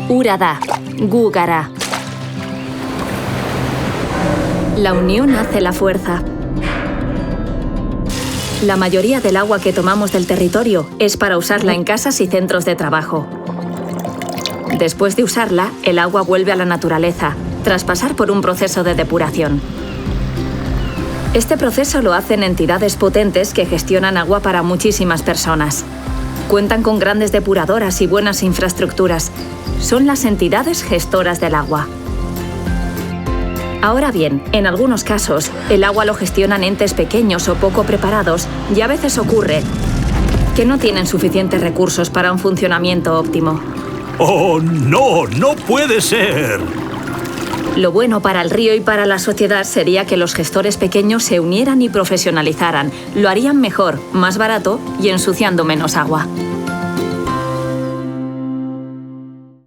Urada, Gugara. La unión hace la fuerza. La mayoría del agua que tomamos del territorio es para usarla en casas y centros de trabajo. Después de usarla, el agua vuelve a la naturaleza, tras pasar por un proceso de depuración. Este proceso lo hacen entidades potentes que gestionan agua para muchísimas personas. Cuentan con grandes depuradoras y buenas infraestructuras. Son las entidades gestoras del agua. Ahora bien, en algunos casos, el agua lo gestionan entes pequeños o poco preparados y a veces ocurre que no tienen suficientes recursos para un funcionamiento óptimo. ¡Oh, no! ¡No puede ser! Lo bueno para el río y para la sociedad sería que los gestores pequeños se unieran y profesionalizaran. Lo harían mejor, más barato y ensuciando menos agua.